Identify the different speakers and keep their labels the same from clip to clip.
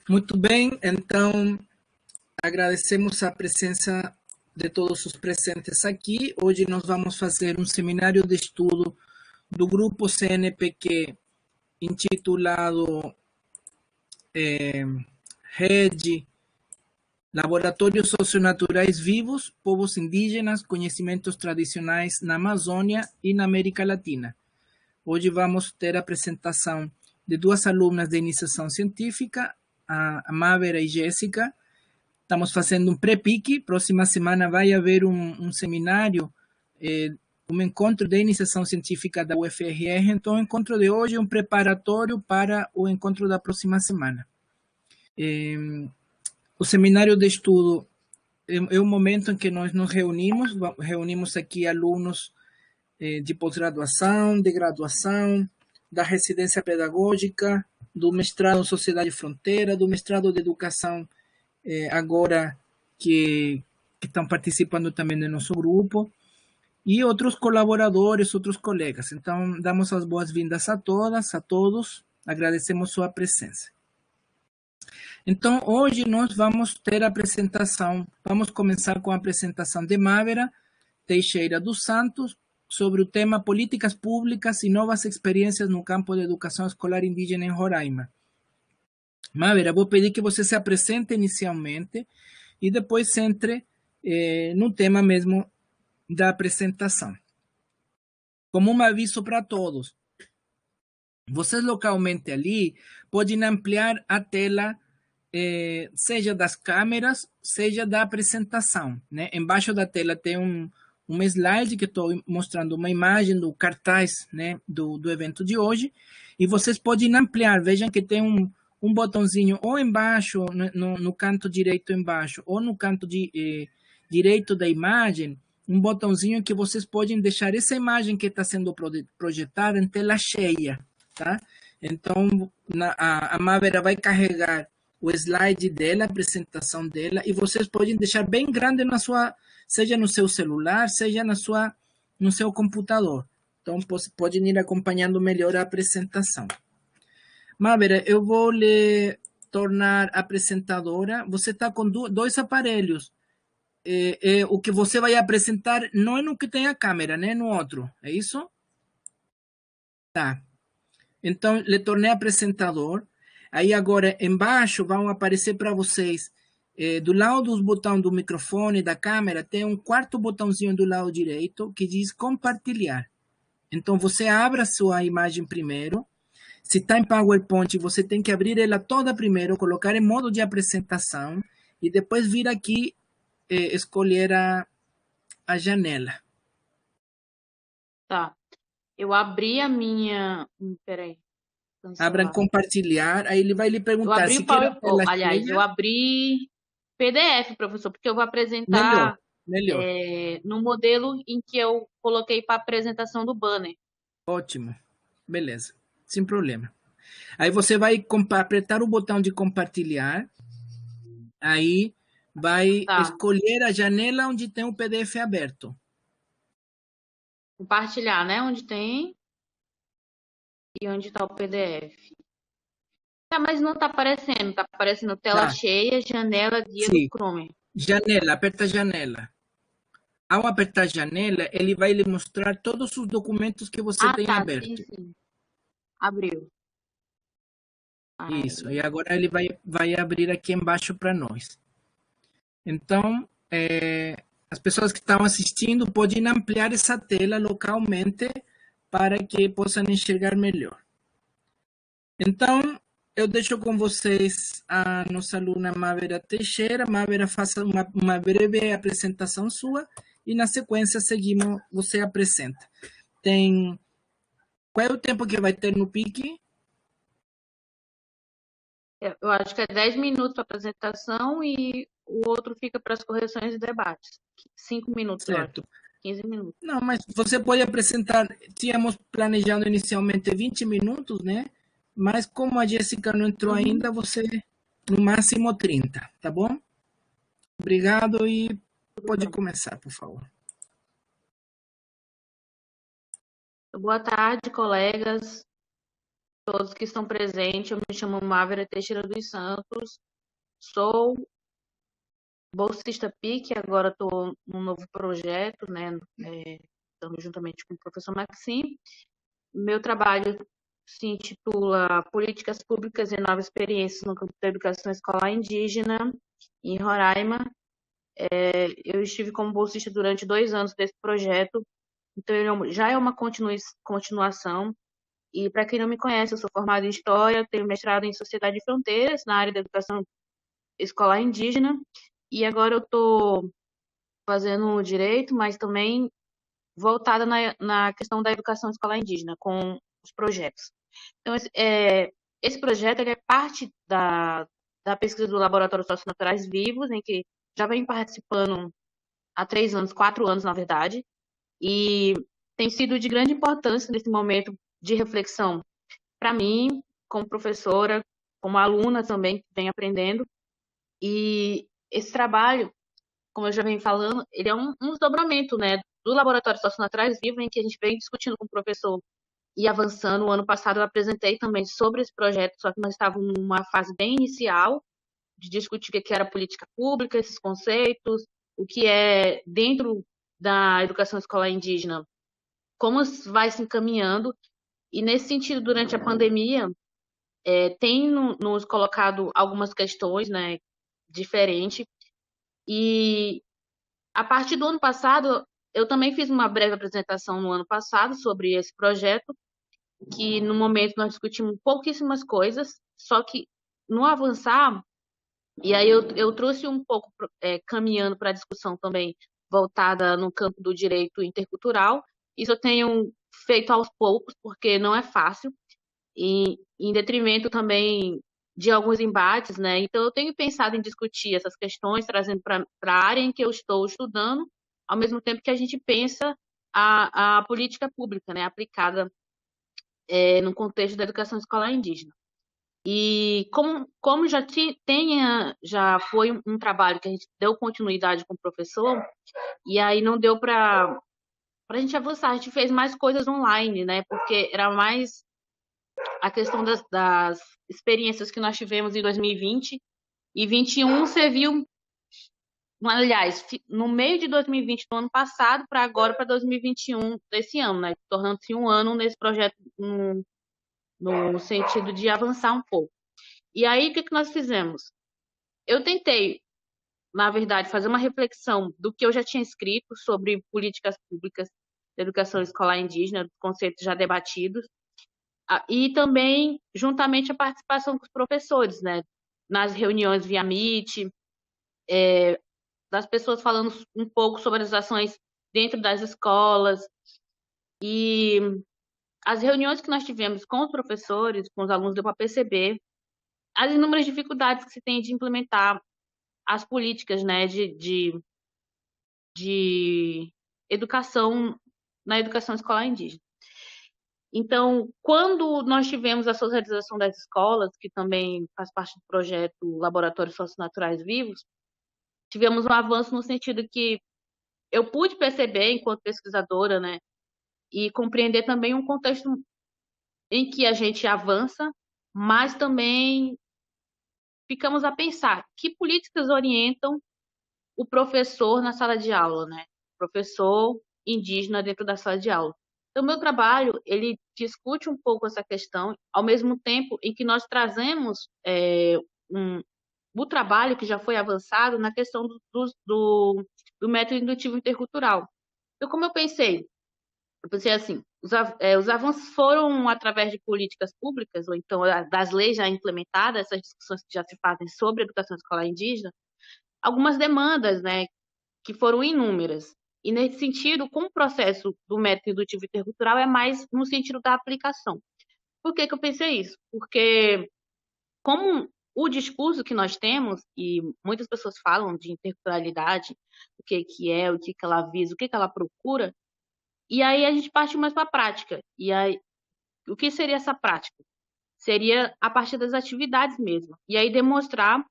Speaker 1: Muito bem, então agradecemos a presença de todos os presentes aqui. Hoje nós vamos fazer um seminário de estudo do grupo CNPq intitulado Rede Laboratórios Socionaturais Vivos, Povos Indígenas, Conhecimentos Tradicionais na Amazônia e na América Latina. Hoje vamos ter a apresentação de duas alunas de iniciação científica, a Mávera e Jéssica. Estamos fazendo um pré-pique. Próxima semana vai haver um seminário, um encontro de iniciação científica da UFRR. Então, o encontro de hoje é um preparatório para o encontro da próxima semana. O seminário de estudo é o momento em que nós nos reunimos aqui alunos de pós-graduação, de graduação, da residência pedagógica, do mestrado em Sociedade e Fronteira, do mestrado de Educação, agora que estão participando também do nosso grupo, e outros colaboradores, outros colegas. Então, damos as boas-vindas a todas, a todos, agradecemos sua presença. Então, hoje nós vamos ter a apresentação, vamos começar com a apresentação de Mávera Teixeira dos Santos, sobre o tema Políticas Públicas e Novas Experiências no Campo de Educação Escolar Indígena em Roraima. Mávera, vou pedir que você se apresente inicialmente e depois entre no tema mesmo da apresentação. Como um aviso para todos, vocês localmente ali podem ampliar a tela, seja das câmeras, seja da apresentação, né? Embaixo da tela tem um slide que estou mostrando uma imagem do cartaz, né, do evento de hoje, e vocês podem ampliar. Vejam que tem um botãozinho ou embaixo, no canto direito embaixo, ou no canto direito da imagem, um botãozinho que vocês podem deixar essa imagem que está sendo projetada em tela cheia, tá? Então, a Mávera vai carregar o slide dela, a apresentação dela, e vocês podem deixar bem grande seja no seu celular, seja no seu computador. Então, podem ir acompanhando melhor a apresentação. Mávera, eu vou lhe tornar apresentadora. Você está com dois aparelhos. O que você vai apresentar não é no que tem a câmera, né? No outro. É isso? Tá. Então, lhe tornei apresentador. Aí, agora, embaixo, vão aparecer para vocês, do lado dos botões do microfone, da câmera, tem um quarto botãozinho do lado direito que diz compartilhar. Então, você abre a sua imagem primeiro. Se está em PowerPoint, você tem que abrir ela toda primeiro, colocar em modo de apresentação e depois vir aqui escolher a janela.
Speaker 2: Tá. Eu abri a minha... Peraí.
Speaker 1: Abra em compartilhar, aí ele vai lhe perguntar se quer a tela cheia.
Speaker 2: Aliás, eu abri PDF, professor, porque eu vou apresentar
Speaker 1: melhor.
Speaker 2: No modelo em que eu coloquei para a apresentação do banner.
Speaker 1: Ótimo. Beleza. Sem problema. Aí você vai apertar o botão de compartilhar. Aí vai escolher a janela onde tem o PDF aberto.
Speaker 2: Compartilhar, né? Onde tem e onde está o PDF. Tá, mas não está aparecendo. Está aparecendo tela cheia, janela, guia do Chrome.
Speaker 1: Janela, aperta janela. Ao apertar janela, ele vai lhe mostrar todos os documentos que você tem aberto.
Speaker 2: Sim. Abriu.
Speaker 1: Isso, e agora ele vai abrir aqui embaixo para nós. Então, as pessoas que estão assistindo podem ampliar essa tela localmente para que possam enxergar melhor. Então, eu deixo com vocês a nossa aluna Mávera Teixeira. Mávera, faça uma breve apresentação sua e na sequência seguimos, você apresenta. Qual é o tempo que vai ter no pique?
Speaker 2: Eu acho que é 10 minutos para apresentação e o outro fica para as correções e debates. 5 minutos,
Speaker 1: certo.
Speaker 2: 15 minutos.
Speaker 1: Não, mas você pode apresentar, tínhamos planejado inicialmente 20 minutos, né? Mas como a Jéssica não entrou ainda, você no máximo 30, tá bom? Obrigado e pode começar, por favor.
Speaker 2: Boa tarde, colegas. todos que estão presentes. Eu me chamo Mávera Teixeira dos Santos, sou bolsista PIC, agora estou num novo projeto, né? Estamos juntamente com o professor Maxim. Meu trabalho se intitula Políticas Públicas e Novas Experiências no campo da educação escolar indígena em Roraima. Eu estive como bolsista durante 2 anos desse projeto, então ele já é uma continuação. E para quem não me conhece, eu sou formada em História, tenho mestrado em Sociedade e Fronteiras, na área da educação escolar indígena, e agora eu estou fazendo Direito, mas também voltada na questão da educação escolar indígena, com os projetos. Então, esse projeto ele é parte da pesquisa do Laboratório Socionaturais Vivos, em que já vem participando há 3 anos, 4 anos, na verdade, e tem sido de grande importância nesse momento de reflexão para mim, como professora, como aluna também, que venho aprendendo. E esse trabalho, como eu já venho falando, ele é um desdobramento, né, do Laboratório Socionaturais Vivo, em que a gente vem discutindo com o professor e avançando. O ano passado eu apresentei também sobre esse projeto, só que nós estávamos numa fase bem inicial de discutir o que era política pública, esses conceitos, o que é dentro da educação escolar indígena, como vai se encaminhando. E nesse sentido, durante a pandemia, tem nos colocado algumas questões, né, diferentes. E a partir do ano passado, eu também fiz uma breve apresentação no ano passado sobre esse projeto, que no momento nós discutimos pouquíssimas coisas, só que no avançar, e aí eu trouxe um pouco caminhando para a discussão também voltada no campo do direito intercultural. Isso eu tenho feito aos poucos, porque não é fácil, e em detrimento também de alguns embates, né? Então, eu tenho pensado em discutir essas questões, trazendo para a área em que eu estou estudando, ao mesmo tempo que a gente pensa a política pública, né, aplicada no contexto da educação escolar indígena. E como já foi um trabalho que a gente deu continuidade com o professor, e aí não deu para a gente avançar, a gente fez mais coisas online, né? Porque era mais a questão das experiências que nós tivemos em 2020 e 2021 serviu, aliás, no meio de 2020 do ano passado para agora, para 2021 desse ano, né? Tornando-se um ano nesse projeto no sentido de avançar um pouco. E aí, o que nós fizemos? Eu tentei, na verdade, fazer uma reflexão do que eu já tinha escrito sobre políticas públicas de educação escolar indígena, conceitos já debatidos, e também, juntamente, a participação com os professores, né? Nas reuniões via Meet, das pessoas falando um pouco sobre as ações dentro das escolas. E as reuniões que nós tivemos com os professores, com os alunos, deu para perceber as inúmeras dificuldades que se tem de implementar as políticas, né, de educação na educação escolar indígena. Então, quando nós tivemos a socialização das escolas, que também faz parte do projeto Laboratórios Socionaturais Vivos, tivemos um avanço no sentido que eu pude perceber, enquanto pesquisadora, né, e compreender também um contexto em que a gente avança, mas também ficamos a pensar que políticas orientam o professor na sala de aula, né? Professor indígena dentro da sala de aula. Então, meu trabalho, ele discute um pouco essa questão, ao mesmo tempo em que nós trazemos o trabalho que já foi avançado na questão do método indutivo intercultural. Então, como eu pensei assim, os avanços foram através de políticas públicas, ou então das leis já implementadas, essas discussões que já se fazem sobre a educação escolar indígena, algumas demandas, né, que foram inúmeras. E, nesse sentido, com o processo do método indutivo intercultural, é mais no sentido da aplicação. Por que eu pensei isso? Porque, como o discurso que nós temos, e muitas pessoas falam de interculturalidade, o que é, o que ela visa, o que ela procura, e aí a gente parte mais para a prática. E aí, o que seria essa prática? Seria a partir das atividades mesmo. E aí demonstrar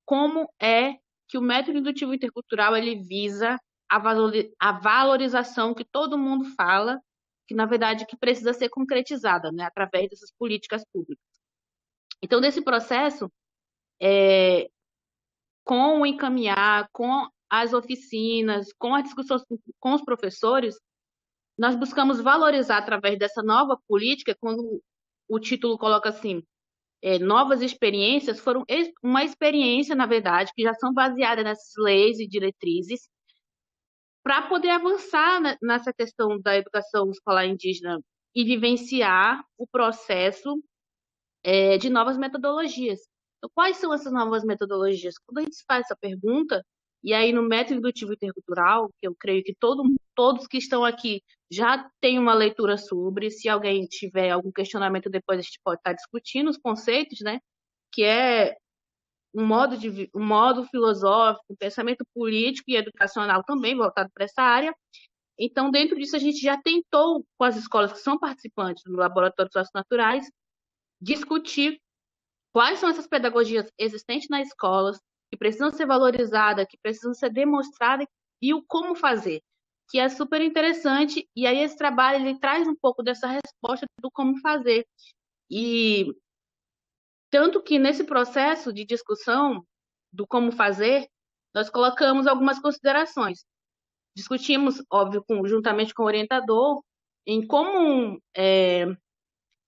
Speaker 2: como é que o método indutivo intercultural ele visa a valorização que todo mundo fala que na verdade que precisa ser concretizada, né, através dessas políticas públicas. Então, desse processo, com o encaminhar, com as oficinas, com as discussões com os professores, nós buscamos valorizar através dessa nova política, quando o título coloca assim, novas experiências, foram uma experiência, na verdade, que já são baseadas nessas leis e diretrizes, para poder avançar nessa questão da educação escolar indígena e vivenciar o processo de novas metodologias. Então, quais são essas novas metodologias? Quando a gente faz essa pergunta, e aí no método indutivo intercultural, que eu creio que todos que estão aqui já têm uma leitura sobre, se alguém tiver algum questionamento depois a gente pode estar discutindo os conceitos, né? Que é um modo filosófico, um pensamento político e educacional também voltado para essa área. Então, dentro disso, a gente já tentou, com as escolas que são participantes do Laboratório de Socionaturais, discutir quais são essas pedagogias existentes nas escolas, que precisam ser valorizadas, que precisam ser demonstradas, e o como fazer, que é super interessante. E aí esse trabalho ele traz um pouco dessa resposta do como fazer. E tanto que nesse processo de discussão do como fazer, nós colocamos algumas considerações. Discutimos, óbvio, juntamente com o orientador, em como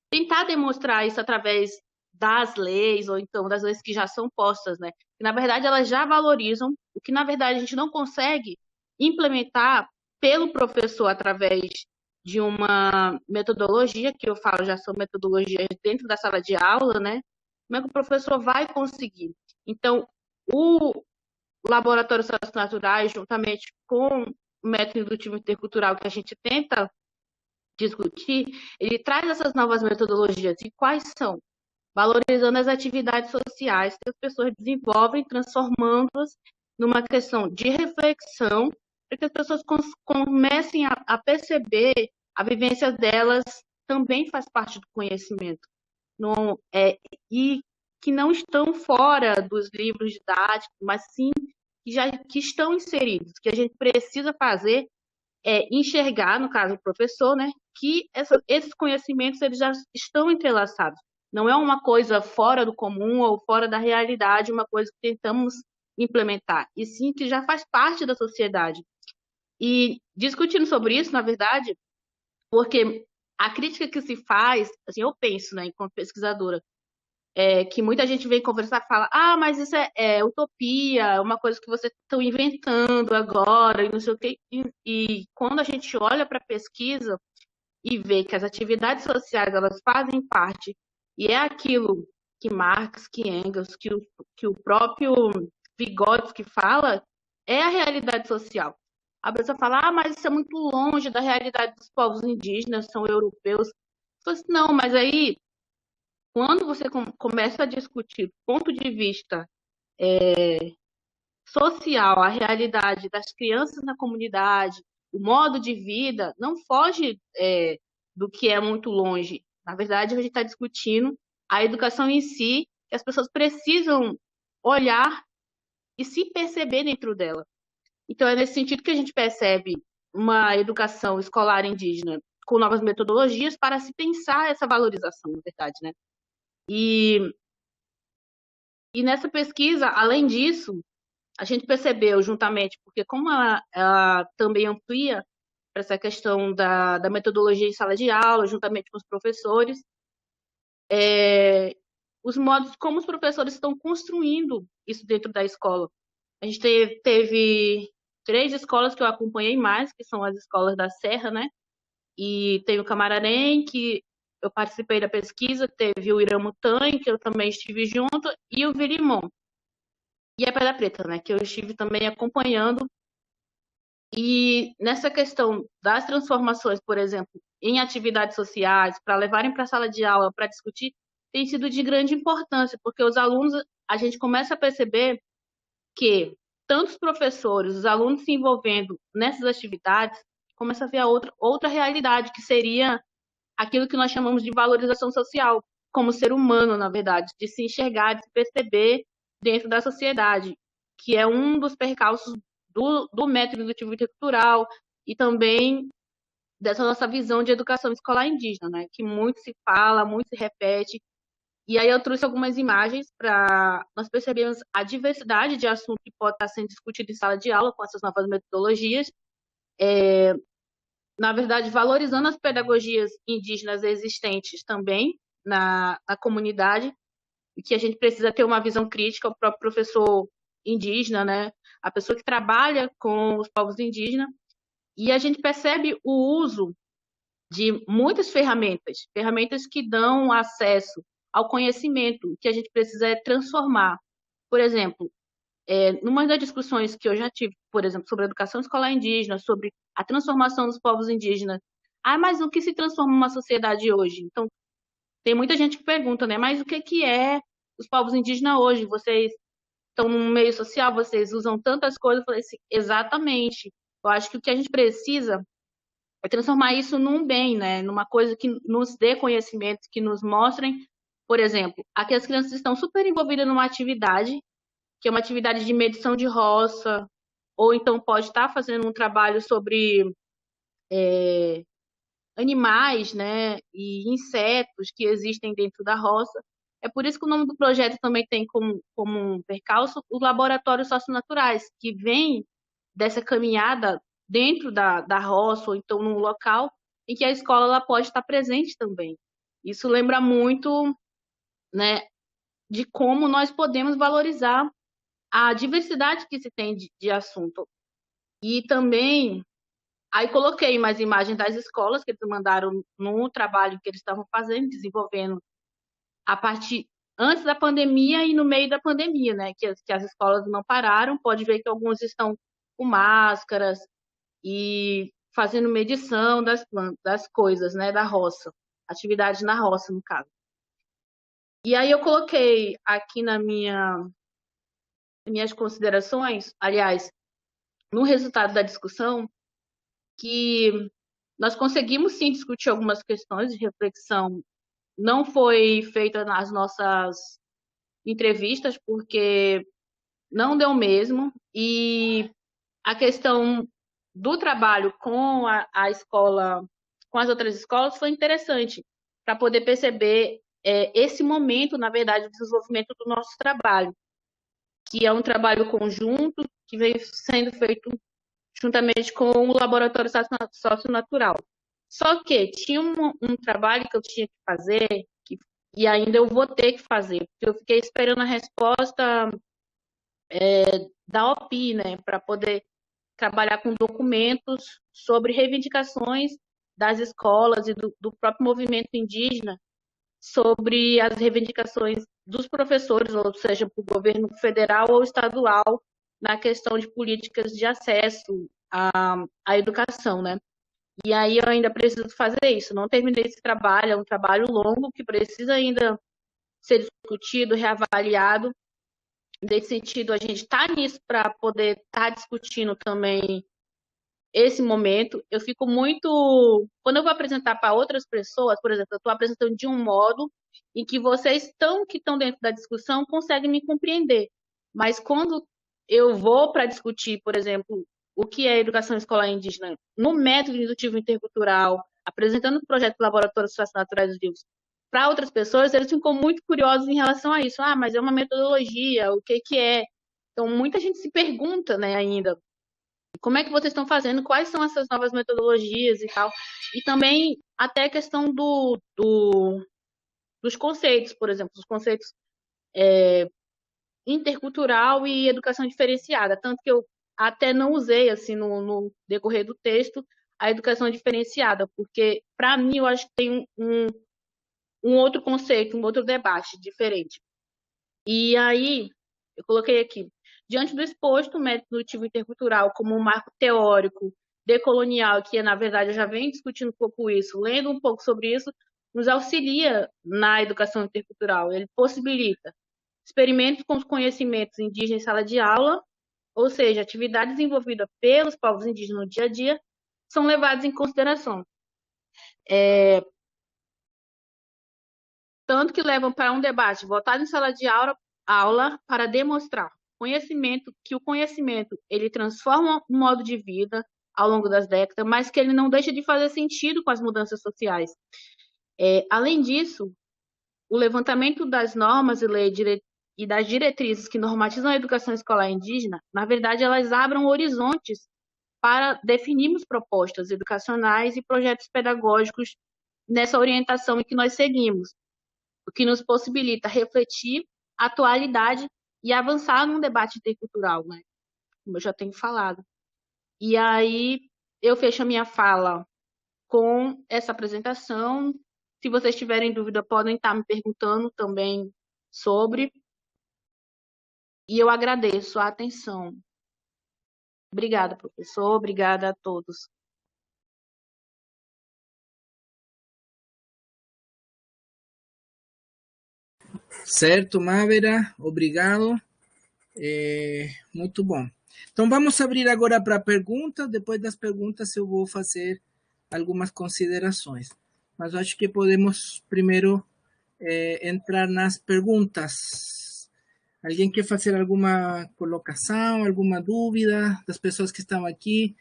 Speaker 2: tentar demonstrar isso através das leis, ou então das leis que já são postas, né? Que, na verdade, elas já valorizam o que, na verdade, a gente não consegue implementar pelo professor através de uma metodologia, que eu falo já são metodologias dentro da sala de aula, né? Como é que o professor vai conseguir? Então, o laboratório socionaturais, juntamente com o método indutivo intercultural que a gente tenta discutir, ele traz essas novas metodologias. E quais são? Valorizando as atividades sociais que as pessoas desenvolvem, transformando-as numa questão de reflexão, para que as pessoas comecem a perceber a vivência delas também faz parte do conhecimento. Não, e que não estão fora dos livros didáticos, mas sim que estão inseridos. Que a gente precisa fazer enxergar, no caso o professor, né, que esses conhecimentos eles já estão entrelaçados. Não é uma coisa fora do comum ou fora da realidade, uma coisa que tentamos implementar, e sim que já faz parte da sociedade. E discutindo sobre isso, na verdade, porque a crítica que se faz, assim, eu penso, né, enquanto pesquisadora, que muita gente vem conversar e fala, mas isso é utopia, é uma coisa que vocês estão inventando agora, e não sei o quê. E quando a gente olha para a pesquisa e vê que as atividades sociais elas fazem parte, e é aquilo que Marx, que Engels, que o próprio Vygotsky fala, é a realidade social. A pessoa fala, mas isso é muito longe da realidade dos povos indígenas, são europeus. Assim, não, mas aí quando você começa a discutir do ponto de vista social, a realidade das crianças na comunidade, o modo de vida, não foge do que é muito longe. Na verdade, a gente está discutindo a educação em si, que as pessoas precisam olhar e se perceber dentro dela. Então, é nesse sentido que a gente percebe uma educação escolar indígena com novas metodologias para se pensar essa valorização, na verdade, né? E nessa pesquisa, além disso, a gente percebeu juntamente, porque como ela também amplia para essa questão da metodologia em sala de aula, juntamente com os professores, os modos como os professores estão construindo isso dentro da escola. A gente teve 3 escolas que eu acompanhei mais, que são as escolas da Serra, né? E tem o Camararém, que eu participei da pesquisa, teve o Iramutanha, que eu também estive junto, e o Virimum. E a Pedra Preta, né, que eu estive também acompanhando. E nessa questão das transformações, por exemplo, em atividades sociais, para levarem para a sala de aula, para discutir, tem sido de grande importância, porque os alunos, a gente começa a perceber que tanto os professores, os alunos se envolvendo nessas atividades, começa a ver a outra realidade, que seria aquilo que nós chamamos de valorização social, como ser humano, na verdade, de se enxergar, de se perceber dentro da sociedade, que é um dos percalços do método indutivo intercultural e também dessa nossa visão de educação escolar indígena, né? Que muito se fala, muito se repete. E aí eu trouxe algumas imagens para nós percebermos a diversidade de assunto que pode estar sendo discutido em sala de aula com essas novas metodologias. Na verdade, valorizando as pedagogias indígenas existentes também na comunidade, e que a gente precisa ter uma visão crítica, o próprio professor indígena, né? A pessoa que trabalha com os povos indígenas, e a gente percebe o uso de muitas ferramentas, ferramentas que dão acesso ao conhecimento, que a gente precisa transformar. Por exemplo, numa das discussões que eu já tive, por exemplo, sobre a educação escolar indígena, sobre a transformação dos povos indígenas, mas o que se transforma uma sociedade hoje? Então, tem muita gente que pergunta, né? Mas o que é os povos indígenas hoje? Vocês estão no meio social, vocês usam tantas coisas. Eu falei assim, exatamente. Eu acho que o que a gente precisa é transformar isso num bem, né? Numa coisa que nos dê conhecimento, que nos mostrem, por exemplo, aqui as crianças estão super envolvidas numa atividade, que é uma atividade de medição de roça, ou então pode estar fazendo um trabalho sobre animais, né, e insetos que existem dentro da roça. É por isso que o nome do projeto também tem como um percalço os laboratórios socionaturais, que vêm dessa caminhada dentro da roça, ou então num local em que a escola ela pode estar presente também. Isso lembra muito, né, de como nós podemos valorizar a diversidade que se tem de assunto. E também, aí coloquei mais imagens das escolas que eles mandaram no trabalho que eles estavam fazendo, desenvolvendo a partir antes da pandemia e no meio da pandemia, né? Que as escolas não pararam. Pode ver que alguns estão com máscaras e fazendo medição das plantas, das coisas, né? Da roça, atividade na roça, no caso. E aí eu coloquei aqui minhas considerações, aliás, no resultado da discussão, que nós conseguimos sim discutir algumas questões de reflexão. Não foi feita nas nossas entrevistas, porque não deu mesmo. E a questão do trabalho com a escola, com as outras escolas, foi interessante para poder perceber esse momento, na verdade, do desenvolvimento do nosso trabalho, que é um trabalho conjunto que vem sendo feito juntamente com o Laboratório Socionatural. Só que tinha um trabalho que eu tinha que fazer, e ainda eu vou ter que fazer, porque eu fiquei esperando a resposta da OPI, né, para poder trabalhar com documentos sobre reivindicações das escolas e do próprio movimento indígena sobre as reivindicações dos professores, ou seja, para o governo federal ou estadual, na questão de políticas de acesso à educação, né? E aí eu ainda preciso fazer isso. Não terminei esse trabalho, é um trabalho longo que precisa ainda ser discutido, reavaliado. Nesse sentido, a gente está nisso para poder estar discutindo também esse momento. Eu fico muito. Quando eu vou apresentar para outras pessoas, por exemplo, eu estou apresentando de um modo em que vocês que estão dentro da discussão conseguem me compreender. Mas quando eu vou para discutir, por exemplo, o que é educação escolar indígena no método indutivo intercultural, apresentando o projeto do Laboratório Socionaturais dos Livros para outras pessoas, eles ficam muito curiosos em relação a isso. Mas é uma metodologia, o que é? Então, muita gente se pergunta, né, ainda, como é que vocês estão fazendo, quais são essas novas metodologias e tal. E também até a questão dos conceitos, por exemplo, os conceitos intercultural e educação diferenciada. Tanto que eu até não usei, assim, no decorrer do texto, a educação diferenciada, porque, para mim, eu acho que tem um outro conceito, um outro debate diferente. E aí, eu coloquei aqui, diante do exposto, o método indutivo intercultural como um marco teórico decolonial, que na verdade eu já venho discutindo um pouco isso, lendo um pouco sobre isso, nos auxilia na educação intercultural. Ele possibilita experimentos com os conhecimentos indígenas em sala de aula, ou seja, atividades desenvolvidas pelos povos indígenas no dia a dia, são levadas em consideração. Tanto que levam para um debate voltado em sala de aula para demonstrar que o conhecimento ele transforma o modo de vida, ao longo das décadas, mas que ele não deixa de fazer sentido com as mudanças sociais. Além disso, o levantamento das normas e das diretrizes que normatizam a educação escolar indígena, na verdade, elas abrem horizontes para definirmos propostas educacionais e projetos pedagógicos nessa orientação em que nós seguimos, o que nos possibilita refletir a atualidade e avançar num debate intercultural, né? Como eu já tenho falado. E aí eu fecho a minha fala com essa apresentação. Se vocês tiverem dúvida, podem estar me perguntando também sobre. E eu agradeço a atenção. Obrigada, professor. Obrigada a todos.
Speaker 1: Certo, Mávera, obrigado. Muito bom. Então, vamos abrir agora para perguntas. Depois das perguntas, eu vou fazer algumas considerações. Mas eu acho que podemos primeiro entrar nas perguntas. Alguém quer fazer alguma colocação, alguma dúvida das pessoas que estão aqui?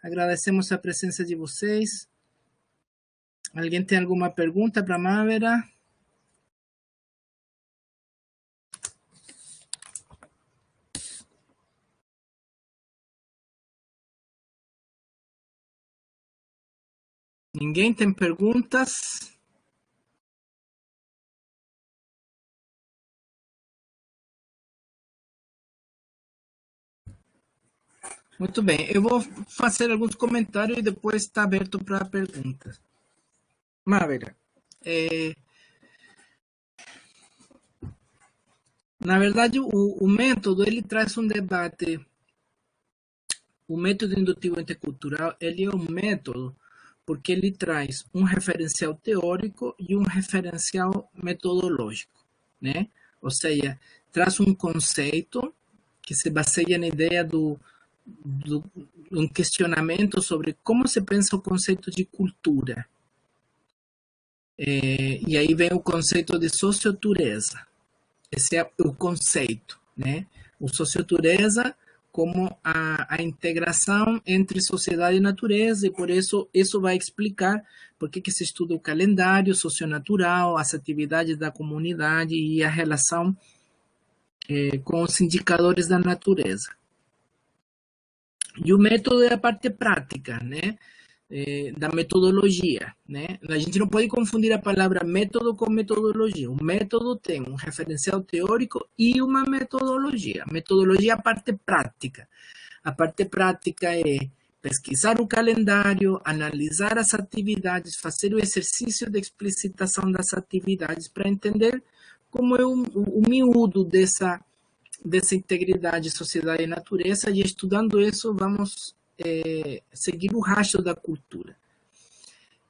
Speaker 1: Agradecemos a presença de vocês. Alguém tem alguma pergunta para a Mávera? Ninguém tem perguntas? Muito bem, eu vou fazer alguns comentários e depois está aberto para perguntas. Mávera, na verdade, o método, ele traz um debate. O método indutivo intercultural, ele é um método porque ele traz um referencial teórico e um referencial metodológico, né? Ou seja, traz um conceito que se baseia na ideia um questionamento sobre como se pensa o conceito de cultura. E aí vem o conceito de sociotureza. Esse é o conceito, né? O sociotureza como a integração entre sociedade e natureza, e por isso vai explicar por que se estuda o calendário socionatural, as atividades da comunidade e a relação com os indicadores da natureza. E o método é a parte prática, né? Da metodologia, né? A gente não pode confundir a palavra método com metodologia. O método tem um referencial teórico e uma metodologia. A metodologia é a parte prática. A parte prática é pesquisar o calendário, analisar as atividades, fazer o exercício de explicitação das atividades para entender como é o miúdo dessa integridade sociedade e natureza, e estudando isso vamos seguir o rastro da cultura.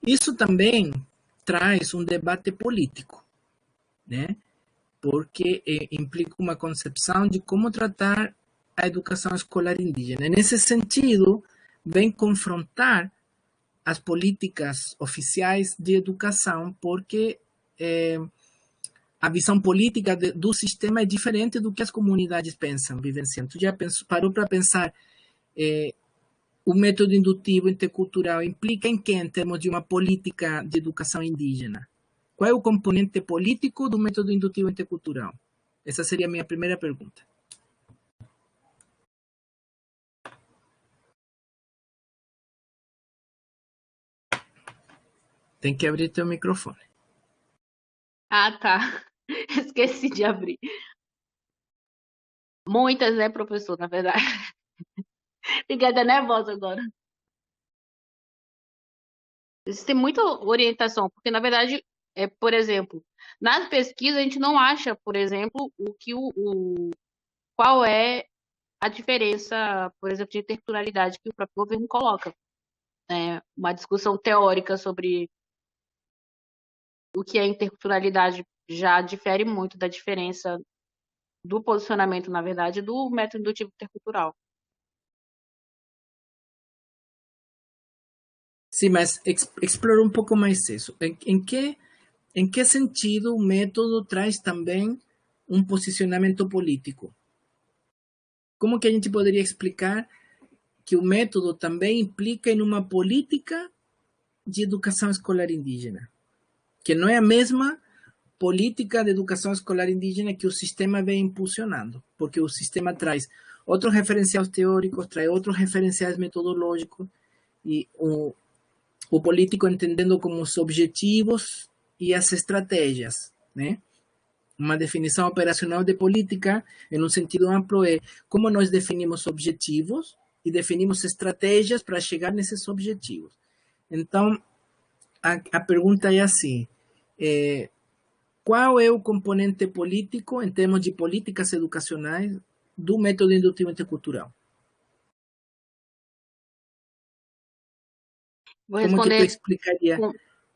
Speaker 1: Isso também traz um debate político, né? Porque implica uma concepção de como tratar a educação escolar indígena. Nesse sentido, vem confrontar as políticas oficiais de educação, porque a visão política do sistema é diferente do que as comunidades pensam, vivenciam. Tu já parou para pensar o método indutivo intercultural implica em que, em termos de uma política de educação indígena? Qual é o componente político do método indutivo intercultural? Essa seria a minha primeira pergunta. Tem que abrir teu microfone.
Speaker 2: Ah, tá. Esqueci de abrir. Muitas, né, professor, na verdade. Fiquei até nervosa agora. Isso tem muita orientação, porque, na verdade, por exemplo, nas pesquisas a gente não acha, por exemplo, qual é a diferença, por exemplo, de interculturalidade que o próprio governo coloca. Uma discussão teórica sobre o que é interculturalidade já difere muito da diferença do posicionamento, na verdade, do método indutivo intercultural.
Speaker 1: Sim, mas explora um pouco mais isso. Em que sentido o método traz também um posicionamento político? Como que a gente poderia explicar que o método também implica em uma política de educação escolar indígena, que não é a mesma política de educação escolar indígena que o sistema vem impulsionando, porque o sistema traz outros referenciais teóricos, traz outros referenciais metodológicos, e o político entendendo como os objetivos e as estratégias, né? Uma definição operacional de política, em um sentido amplo, é como nós definimos objetivos e definimos estratégias para chegar nesses objetivos. Então, a pergunta é assim, qual é o componente político, em termos de políticas educacionais, do método indutivo intercultural?
Speaker 2: Vou
Speaker 1: Como que tu
Speaker 2: responder
Speaker 1: explicaria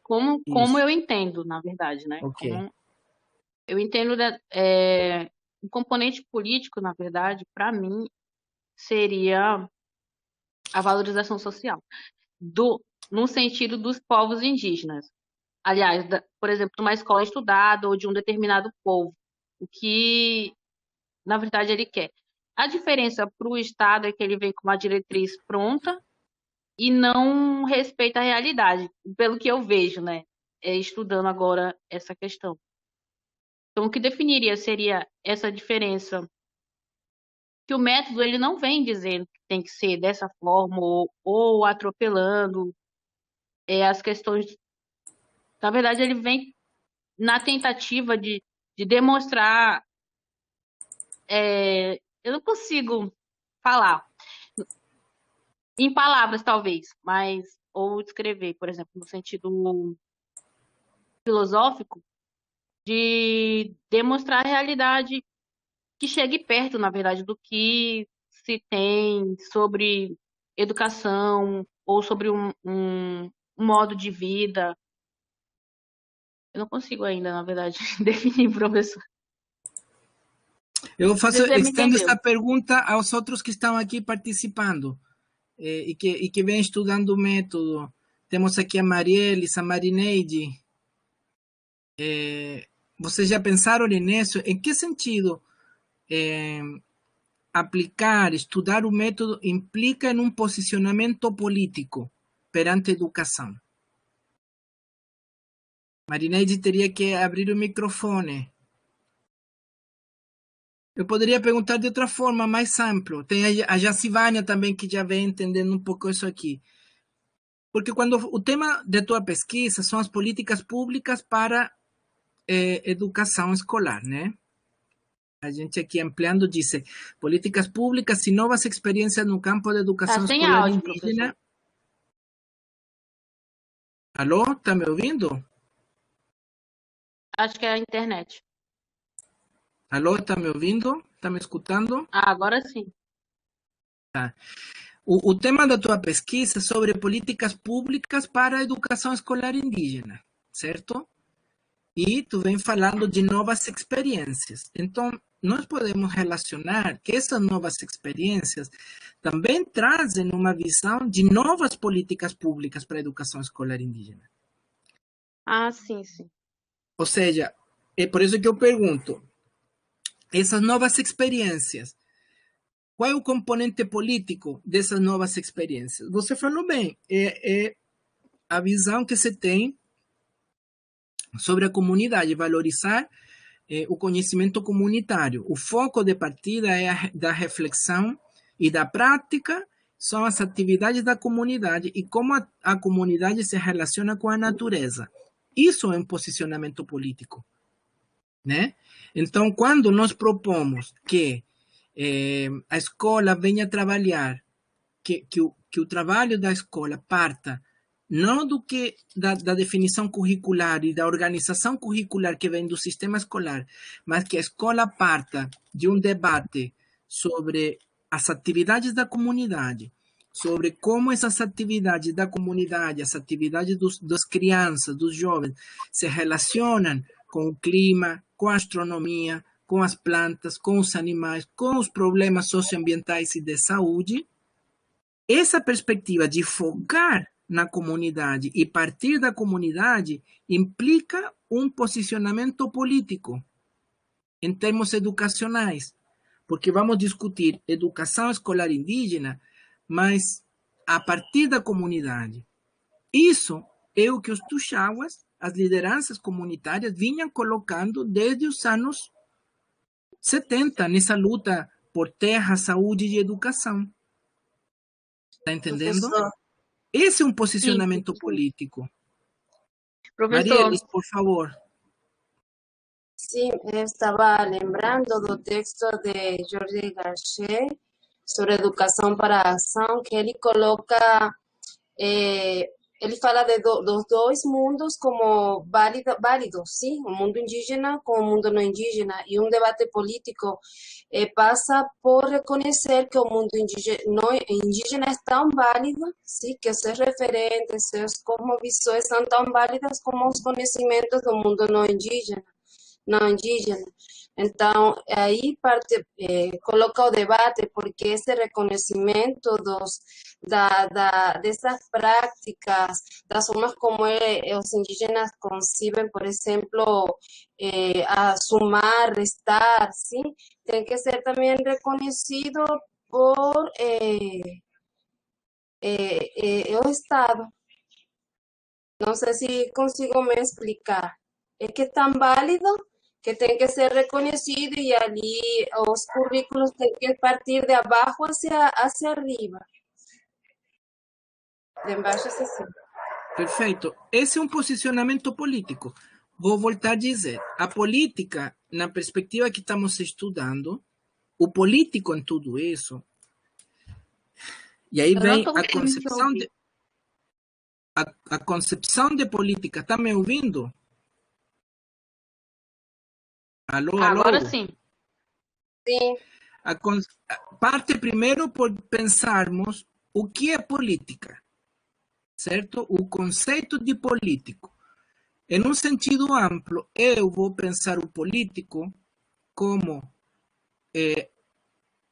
Speaker 2: como
Speaker 1: isso?
Speaker 2: eu entendo, na verdade, né?
Speaker 1: Ok.
Speaker 2: Como eu entendo o componente político, na verdade, para mim, seria a valorização social, no sentido dos povos indígenas. Aliás, por exemplo, de uma escola estudada ou de um determinado povo. O que, na verdade, ele quer. A diferença para o Estado é que ele vem com uma diretriz pronta e não respeita a realidade, pelo que eu vejo, né? Estudando agora essa questão. Então, o que definiria seria essa diferença, que o método ele não vem dizendo que tem que ser dessa forma ou atropelando as questões. Na verdade, ele vem na tentativa de demonstrar. Eu não consigo falar em palavras, talvez, mas ou descrever, por exemplo, no sentido filosófico, de demonstrar a realidade que chegue perto, na verdade, do que se tem sobre educação ou sobre um modo de vida. Eu não consigo ainda, na verdade, definir, professor.
Speaker 1: Eu
Speaker 2: Não sei se você me
Speaker 1: estendo
Speaker 2: entendeu.
Speaker 1: essa pergunta aos outros que estão aqui participando e que vêm estudando o método. Temos aqui a Marielis, a Marineide. Vocês já pensaram nisso? Em que sentido aplicar, estudar o método implica em um posicionamento político perante a educação? Marineide teria que abrir o microfone. Eu poderia perguntar de outra forma, mais amplo. Tem a Jacivânia também, que já vem entendendo um pouco isso aqui. Porque quando o tema de tua pesquisa são as políticas públicas para educação escolar, né? A gente aqui ampliando diz políticas públicas e novas experiências no campo da
Speaker 2: Tá
Speaker 1: educação
Speaker 2: sem
Speaker 1: escolar
Speaker 2: áudio, professor.
Speaker 1: indígena. Alô, tá me ouvindo?
Speaker 2: Acho que é a internet.
Speaker 1: Alô, tá me ouvindo? Tá me escutando?
Speaker 2: Ah, agora sim.
Speaker 1: Tá. O tema da tua pesquisa é sobre políticas públicas para a educação escolar indígena, certo? E tu vem falando de novas experiências. Então, nós podemos relacionar que essas novas experiências também trazem uma visão de novas políticas públicas para a educação escolar indígena.
Speaker 2: Ah, sim, sim.
Speaker 1: Ou seja, é por isso que eu pergunto, essas novas experiências, qual é o componente político dessas novas experiências? Você falou bem, é a visão que se tem sobre a comunidade, valorizar o conhecimento comunitário. O foco de partida é da reflexão e da prática são as atividades da comunidade e como a comunidade se relaciona com a natureza. Isso é um posicionamento político, né? Então, quando nós propomos que a escola venha trabalhar, que o trabalho da escola parta não do que da definição curricular e da organização curricular que vem do sistema escolar, mas que a escola parta de um debate sobre as atividades da comunidade, sobre como essas atividades da comunidade, as atividades das crianças, dos jovens, se relacionam com o clima, com a astronomia, com as plantas, com os animais, com os problemas socioambientais e de saúde. Essa perspectiva de focar na comunidade e partir da comunidade implica um posicionamento político em termos educacionais, porque vamos discutir educação escolar indígena, mas a partir da comunidade. Isso é o que os tuxaguas, as lideranças comunitárias, vinham colocando desde os anos 70, nessa luta por terra, saúde e educação. Está entendendo?
Speaker 3: Professor.
Speaker 1: Esse é um
Speaker 2: Sim,
Speaker 1: posicionamento político.
Speaker 2: professor.
Speaker 1: Marielis, por favor.
Speaker 3: Sim, eu estava lembrando do texto de Jorge Garchet sobre educação para a ação, que ele coloca, ele fala dos dois mundos como válidos, sim, o mundo indígena com o mundo não indígena, e um debate político passa por reconhecer que o mundo indígena é tão válido, sim, que seus referentes, suas cosmovisões são tão válidas como os conhecimentos do mundo não indígena. Então, aí coloca o debate, porque esse reconhecimento dessas práticas, das formas como os indígenas concebem, por exemplo, a sumar, restar, sim, tem que ser também reconhecido por o Estado. Não sei se consigo me explicar. É que é tão válido que tem que ser reconhecido e ali os currículos têm que partir de abaixo hacia arriba. De embaixo hacia cima.
Speaker 1: Perfeito. Esse é um posicionamento político. Vou voltar a dizer, a política, na perspectiva que estamos estudando, o político em tudo isso, e aí vem a concepção de política. Está me ouvindo? Alô, alô?
Speaker 2: Agora sim.
Speaker 3: Sim.
Speaker 1: Parte primeiro por pensarmos o que é política, certo? O conceito de político. Em um sentido amplo, eu vou pensar o político como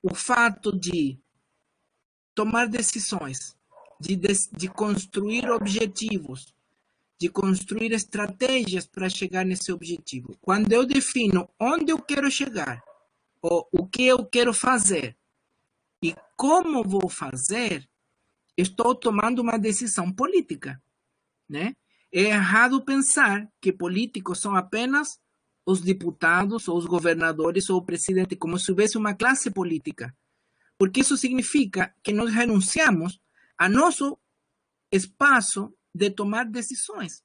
Speaker 1: o fato de tomar decisões, de construir objetivos, de construir estratégias para chegar nesse objetivo. Quando eu defino onde eu quero chegar, ou o que eu quero fazer e como vou fazer, estou tomando uma decisão política, né? É errado pensar que políticos são apenas os deputados, ou os governadores, ou o presidente, como se houvesse uma classe política. Porque isso significa que nós renunciamos a nosso espaço de tomar decisões.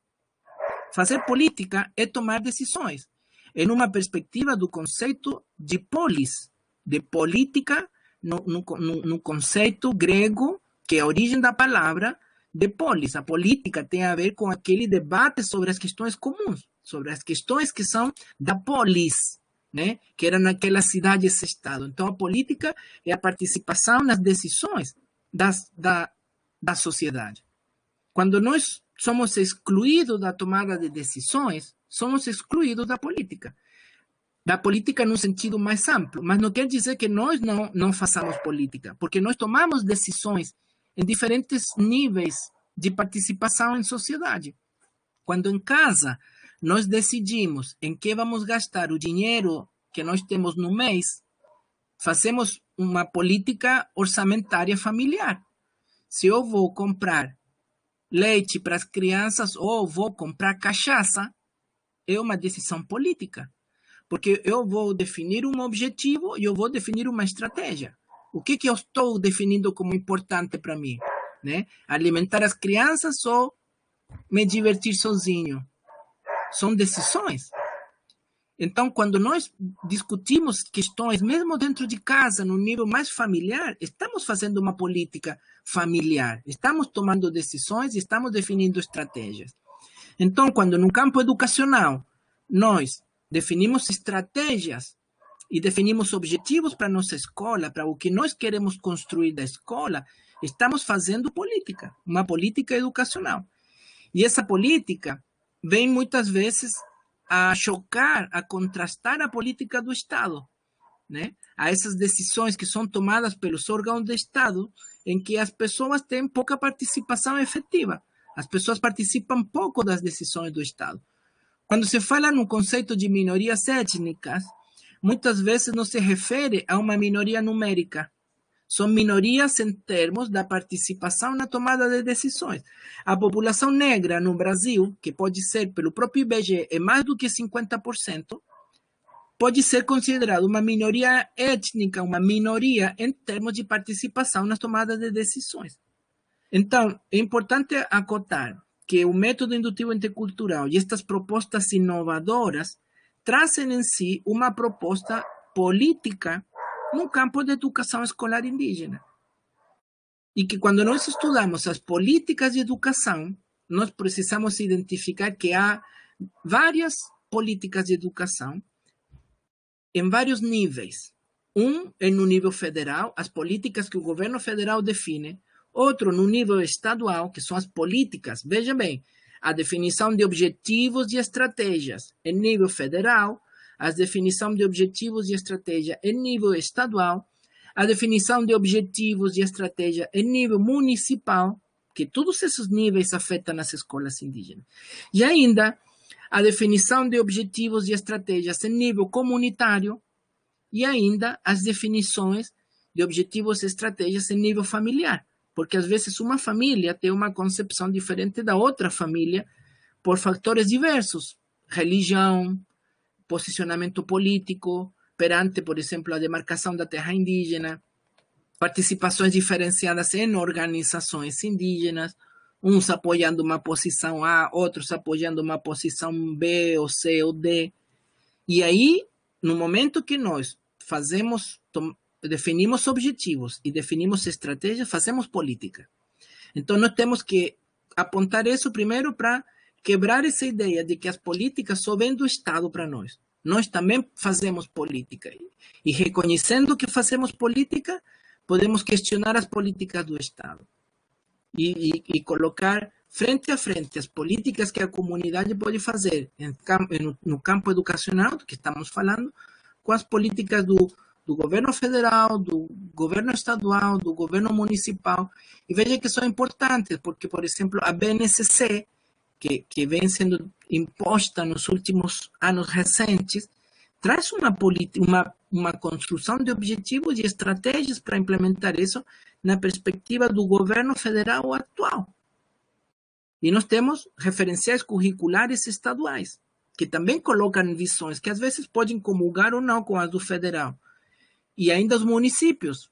Speaker 1: Fazer política é tomar decisões. Em uma perspectiva do conceito de polis, de política, no conceito grego, que é a origem da palavra, de polis. A política tem a ver com aquele debate sobre as questões comuns, sobre as questões que são da polis, né? Que era naquela cidade, esse estado. Então, a política é a participação nas decisões da sociedade. Quando nós somos excluídos da tomada de decisões, somos excluídos da política. Da política no sentido mais amplo, mas não quer dizer que nós não façamos política, porque nós tomamos decisões em diferentes níveis de participação em sociedade. Quando em casa nós decidimos em que vamos gastar o dinheiro que nós temos no mês, fazemos uma política orçamentária familiar. Se eu vou comprar leite para as crianças ou vou comprar cachaça, é uma decisão política. Porque eu vou definir um objetivo e eu vou definir uma estratégia. O que eu estou definindo como importante para mim? Né? Alimentar as crianças ou me divertir sozinho? São decisões. Então, quando nós discutimos questões, mesmo dentro de casa, no nível mais familiar, estamos fazendo uma política familiar. Estamos tomando decisões e estamos definindo estratégias. Então, quando no campo educacional, nós definimos estratégias e definimos objetivos para a nossa escola, para o que nós queremos construir da escola, estamos fazendo política, uma política educacional. E essa política vem muitas vezes a chocar, a contrastar a política do Estado, né? A essas decisões que são tomadas pelos órgãos do Estado, em que as pessoas têm pouca participação efetiva. As pessoas participam pouco das decisões do Estado. Quando se fala no conceito de minorias étnicas, muitas vezes não se refere a uma minoria numérica, São minorias em termos da participação na tomada de decisões. A população negra no Brasil, que pode ser, pelo próprio IBGE, é mais do que 50%, pode ser considerada uma minoria étnica, uma minoria em termos de participação na tomada de decisões. Então, é importante acotar que o método indutivo intercultural e estas propostas inovadoras trazem em si uma proposta política no campo da educação escolar indígena. E que quando nós estudamos as políticas de educação, nós precisamos identificar que há várias políticas de educação em vários níveis. É no nível federal, as políticas que o governo federal define. Outro no nível estadual, que são as políticas. Veja bem, a definição de objetivos e estratégias em nível federal, a definição de objetivos e estratégia em nível estadual, a definição de objetivos e estratégia em nível municipal, que todos esses níveis afetam as escolas indígenas. E ainda, a definição de objetivos e estratégias em nível comunitário e ainda as definições de objetivos e estratégias em nível familiar. Porque, às vezes, uma família tem uma concepção diferente da outra família por fatores diversos. Religião, posicionamento político, perante, por exemplo, a demarcação da terra indígena, participações diferenciadas em organizações indígenas, uns apoiando uma posição A, outros apoiando uma posição B, ou C, ou D. E aí, no momento que nós definimos objetivos e definimos estratégias, fazemos política. Então, nós temos que apontar isso primeiro para quebrar essa ideia de que as políticas só vêm do Estado para nós. Nós também fazemos política. E reconhecendo que fazemos política, podemos questionar as políticas do Estado. E colocar frente a frente as políticas que a comunidade pode fazer no campo educacional, do que estamos falando, com as políticas do governo federal, do governo estadual, do governo municipal. E veja que são importantes, porque, por exemplo, a BNCC, que vem sendo imposta nos últimos anos recentes, traz uma construção de objetivos e estratégias para implementar isso na perspectiva do governo federal atual. E nós temos referenciais curriculares estaduais, que também colocam visões que às vezes podem comungar ou não com as do federal. E ainda os municípios.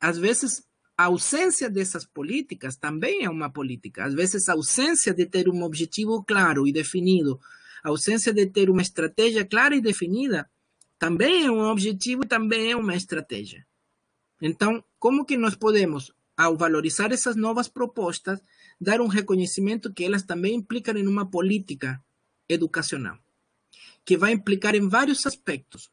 Speaker 1: Às vezes, a ausência dessas políticas também é uma política. Às vezes, a ausência de ter um objetivo claro e definido, a ausência de ter uma estratégia clara e definida, também é um objetivo e também é uma estratégia. Então, como que nós podemos, ao valorizar essas novas propostas, dar um reconhecimento que elas também implicam em uma política educacional, que vai implicar em vários aspectos.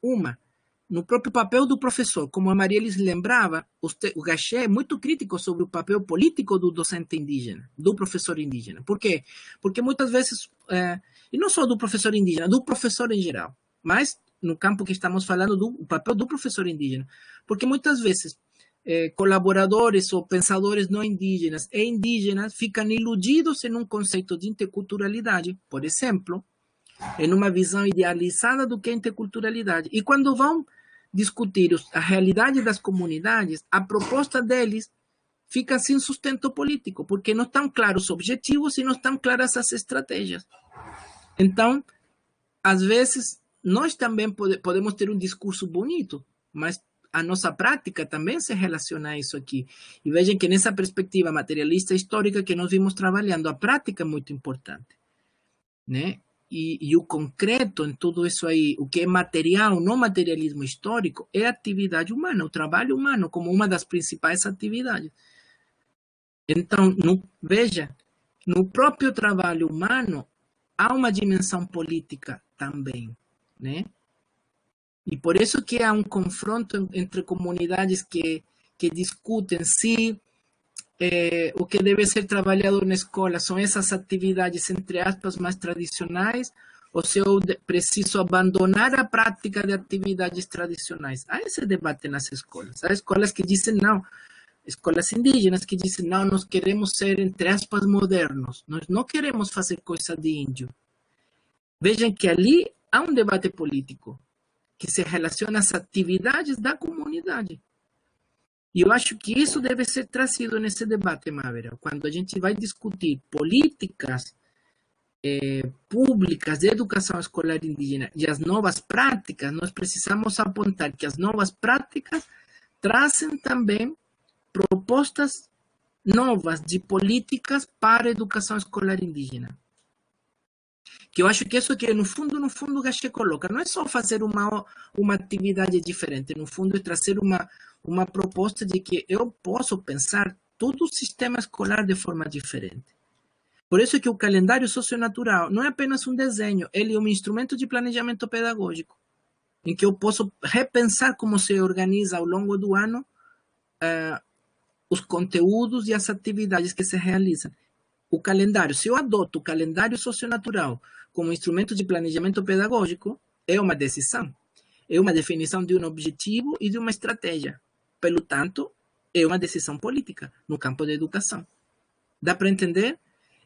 Speaker 1: No próprio papel do professor, como a Marielis lembrava, o Gachet é muito crítico sobre o papel político do docente indígena, do professor indígena. Por quê? Porque muitas vezes, e não só do professor indígena, do professor em geral, mas no campo que estamos falando do papel do professor indígena, porque muitas vezes colaboradores ou pensadores não indígenas e indígenas ficam iludidos em um conceito de interculturalidade, por exemplo, em uma visão idealizada do que é interculturalidade. E quando vão discutir a realidade das comunidades, a proposta deles fica sem sustento político, porque não estão claros os objetivos e não estão claras as estratégias. Então, às vezes, nós também podemos ter um discurso bonito, mas a nossa prática também se relaciona a isso aqui. E vejam que nessa perspectiva materialista histórica que nós vimos trabalhando, a prática é muito importante, né? E o concreto em tudo isso aí, o que é material, não materialismo histórico, é a atividade humana, o trabalho humano como uma das principais atividades. Então, veja, no próprio trabalho humano há uma dimensão política também, né? E por isso que há um confronto entre comunidades que discutem se o que deve ser trabalhado na escola são essas atividades, entre aspas, mais tradicionais, ou se eu preciso abandonar a prática de atividades tradicionais. Há esse debate nas escolas. Há escolas que dizem não, escolas indígenas que dizem não, nós queremos ser, entre aspas, modernos, nós não queremos fazer coisa de índio. Vejam que ali há um debate político que se relaciona às atividades da comunidade. E eu acho que isso deve ser trazido nesse debate, Mávera, quando a gente vai discutir políticas públicas de educação escolar indígena e as novas práticas, nós precisamos apontar que as novas práticas trazem também propostas novas de políticas para a educação escolar indígena. Que eu acho que isso que, no fundo, o Gachet coloca, não é só fazer uma atividade diferente, no fundo é trazer uma proposta de que eu posso pensar todo o sistema escolar de forma diferente. Por isso que o calendário socionatural não é apenas um desenho, ele é um instrumento de planejamento pedagógico, em que eu posso repensar como se organiza ao longo do ano os conteúdos e as atividades que se realizam. O calendário, se eu adoto o calendário socionatural como instrumento de planejamento pedagógico, é uma decisão, é uma definição de um objetivo e de uma estratégia. Pelo tanto, é uma decisão política no campo da educação. Dá para entender?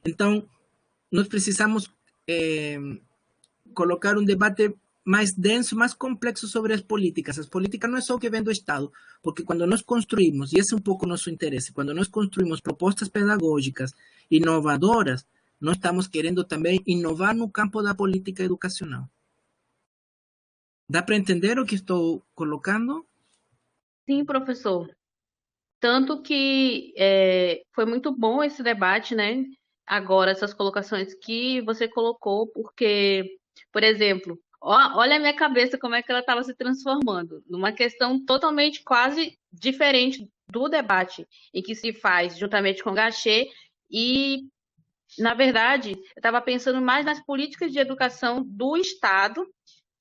Speaker 1: Então, nós precisamos colocar um debate mais denso, mais complexo sobre as políticas. As políticas não é só o que vem do Estado, porque quando nós construímos, e esse é um pouco o nosso interesse, quando nós construímos propostas pedagógicas inovadoras, nós estamos querendo também inovar no campo da política educacional. Dá para entender o que estou colocando?
Speaker 2: Sim, professor. Tanto que foi muito bom esse debate, né? Agora, essas colocações que você colocou, porque, por exemplo, olha a minha cabeça como é que ela estava se transformando numa questão totalmente quase diferente do debate em que se faz juntamente com o Gachet e, na verdade, eu estava pensando mais nas políticas de educação do Estado,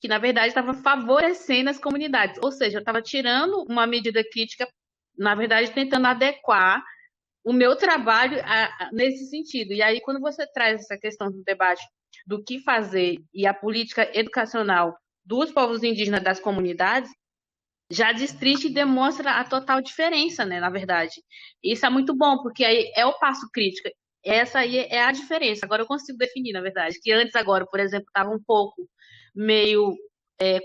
Speaker 2: que, na verdade, estava favorecendo as comunidades. Ou seja, eu estava tirando uma medida crítica, na verdade, tentando adequar o meu trabalho nesse sentido. E aí, quando você traz essa questão do debate do que fazer e a política educacional dos povos indígenas das comunidades, já destrincha e demonstra a total diferença, né, na verdade. Isso é muito bom, porque aí é o passo crítico. Essa aí é a diferença. Agora eu consigo definir, na verdade, que antes agora, por exemplo, estava um pouco meio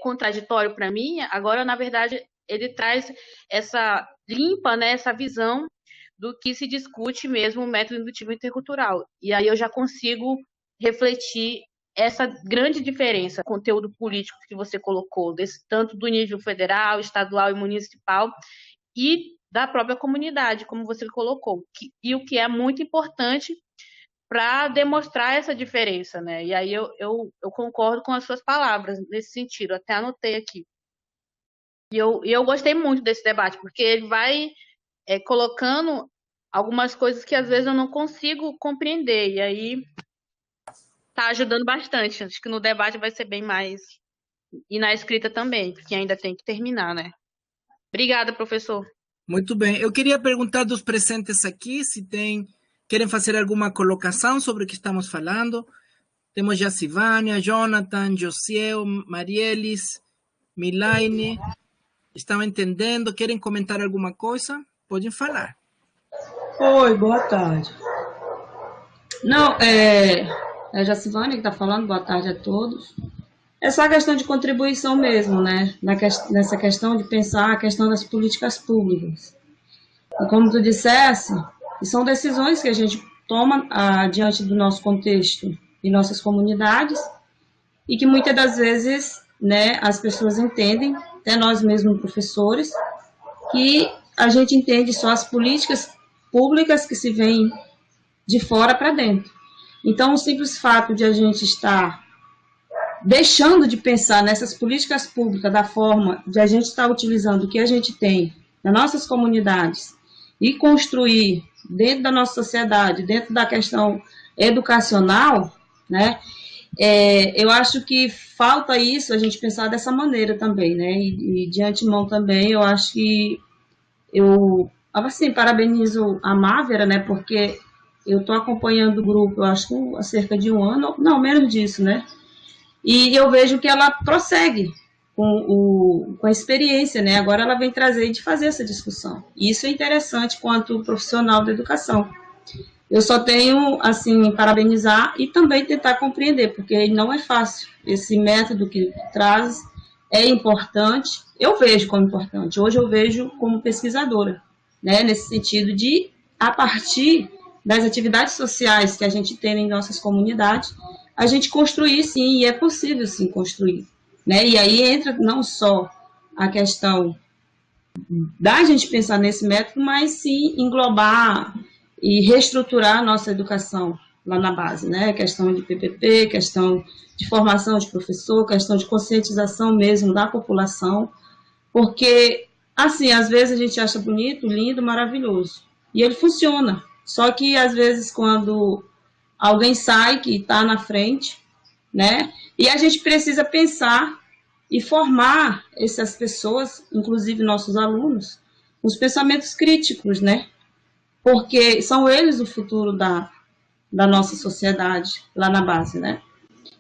Speaker 2: contraditório para mim, agora, na verdade, ele traz essa limpa, né, essa visão do que se discute mesmo o método indutivo intercultural. E aí eu já consigo refletir essa grande diferença, conteúdo político que você colocou, tanto do nível federal, estadual e municipal, e da própria comunidade, como você colocou, e o que é muito importante para demonstrar essa diferença, né? E aí eu concordo com as suas palavras nesse sentido, até anotei aqui. E eu gostei muito desse debate, porque ele vai colocando algumas coisas que às vezes eu não consigo compreender, e aí está ajudando bastante. Acho que no debate vai ser bem mais, e na escrita também, porque ainda tem que terminar, né? Obrigada, professor.
Speaker 1: Muito bem. Eu queria perguntar dos presentes aqui se querem fazer alguma colocação sobre o que estamos falando. Temos já Sivânia, Jonathan, Josiel, Marielis, Milaine. Estão entendendo? Querem comentar alguma coisa? Podem falar.
Speaker 4: Oi, boa tarde. Não, é a Jacivânia que está falando, boa tarde a todos. É só a questão de contribuição mesmo, né? Nessa questão de pensar a questão das políticas públicas. E como tu dissesse, são decisões que a gente toma diante do nosso contexto e nossas comunidades, e que muitas das vezes, né, as pessoas entendem, até nós mesmos professores, que a gente entende só as políticas públicas que se vêm de fora para dentro. Então, o simples fato de a gente estar deixando de pensar nessas políticas públicas da forma de a gente estar utilizando o que a gente tem nas nossas comunidades e construir dentro da nossa sociedade, dentro da questão educacional, né, eu acho que falta isso, a gente pensar dessa maneira também, né, e de antemão também, eu acho que eu, assim, parabenizo a Mávera, né, porque eu estou acompanhando o grupo, eu acho que há cerca de um ano, não, menos disso, né, e eu vejo que ela prossegue com a experiência, né, agora ela vem trazer de fazer essa discussão, e isso é interessante quanto profissional da educação. Eu só tenho, assim, parabenizar e também tentar compreender, porque não é fácil. Esse método que traz é importante, eu vejo como importante. Hoje eu vejo como pesquisadora, né, nesse sentido de, a partir das atividades sociais que a gente tem em nossas comunidades, a gente construir, sim, e é possível, sim, construir. Né? E aí entra não só a questão da gente pensar nesse método, mas sim englobar e reestruturar a nossa educação lá na base, né? Questão de PPP, questão de formação de professor, questão de conscientização mesmo da população, porque, assim, às vezes a gente acha bonito, lindo, maravilhoso, e ele funciona, só que às vezes quando alguém sai que está na frente, né? E a gente precisa pensar e formar essas pessoas, inclusive nossos alunos, os pensamentos críticos, né? Porque são eles o futuro da nossa sociedade lá na base, né?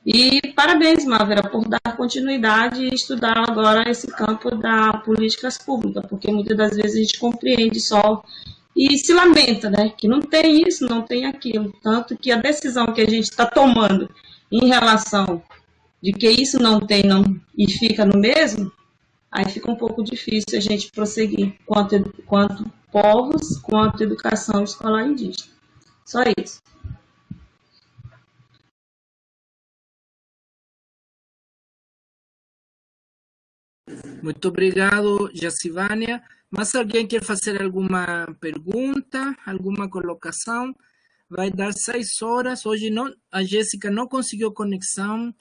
Speaker 4: E parabéns, Mávera, por dar continuidade e estudar agora esse campo da políticas públicas, porque muitas das vezes a gente compreende só e se lamenta, né? Que não tem isso, não tem aquilo. Tanto que a decisão que a gente está tomando em relação de que isso não tem não, e fica no mesmo, aí fica um pouco difícil a gente prosseguir quanto povos, quanto educação escolar indígena. Só isso.
Speaker 1: Muito obrigado, Jacivânia. Mas alguém quer fazer alguma pergunta, alguma colocação? Vai dar 6 horas. Hoje não, a Jéssica não conseguiu conexão.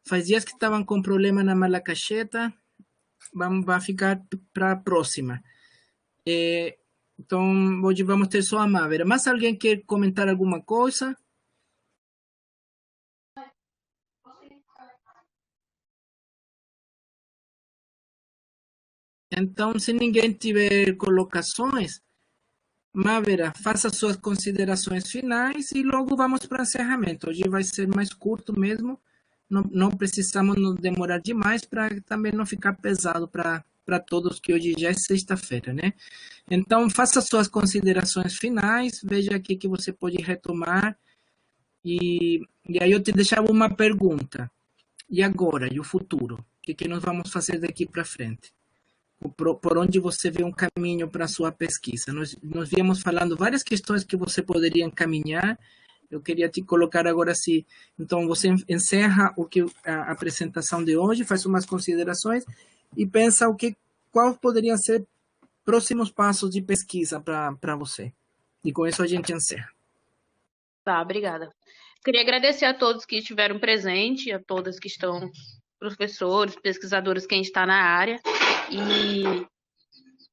Speaker 1: Faz dias que estavam com problema na Malacacheta. Vai ficar para a próxima. Então, hoje vamos ter só a Mávera. Mas alguém quer comentar alguma coisa? Então, se ninguém tiver colocações, Mávera, faça suas considerações finais e logo vamos para o encerramento. Hoje vai ser mais curto mesmo. Não precisamos nos demorar demais para também não ficar pesado para todos, que hoje já é sexta-feira, né? Então, faça suas considerações finais, veja aqui que você pode retomar. E aí eu te deixava uma pergunta. E agora? E o futuro? O que nós vamos fazer daqui para frente? Por onde você vê um caminho para a sua pesquisa? Nós viemos falando várias questões que você poderia encaminhar. Eu queria te colocar agora se, então você encerra a apresentação de hoje, faz umas considerações e pensa qual poderiam ser próximos passos de pesquisa para você. E com isso a gente encerra.
Speaker 2: Tá, obrigada. Queria agradecer a todos que estiveram presentes, a todas que estão, professores, pesquisadores, quem está na área. E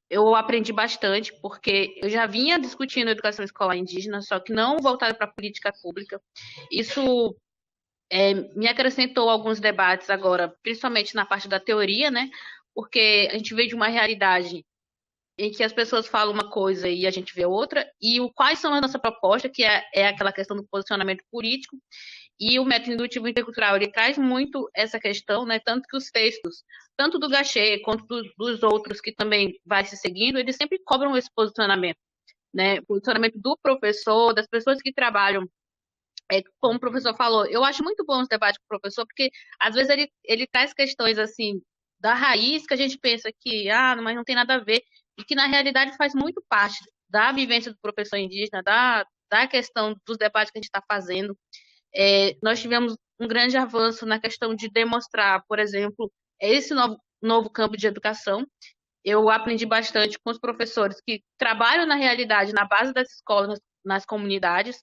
Speaker 2: eu aprendi bastante, porque eu já vinha discutindo educação escolar indígena, só que não voltada para a política pública. Isso me acrescentou alguns debates agora, principalmente na parte da teoria, né? Porque a gente veio de uma realidade em que as pessoas falam uma coisa e a gente vê outra, e quais são a nossa proposta, que é aquela questão do posicionamento político, e o método indutivo intercultural, ele traz muito essa questão, né? Tanto que os textos, tanto do Gachet quanto dos outros que também vai se seguindo, eles sempre cobram esse posicionamento, né? Posicionamento do professor, das pessoas que trabalham, como o professor falou, eu acho muito bom os debates com o professor, porque às vezes ele traz questões assim da raiz que a gente pensa que, mas não tem nada a ver, e que na realidade faz muito parte da vivência do professor indígena, da questão dos debates que a gente está fazendo. Nós tivemos um grande avanço na questão de demonstrar, por exemplo, esse novo campo de educação. Eu aprendi bastante com os professores que trabalham na realidade, na base das escolas, nas comunidades.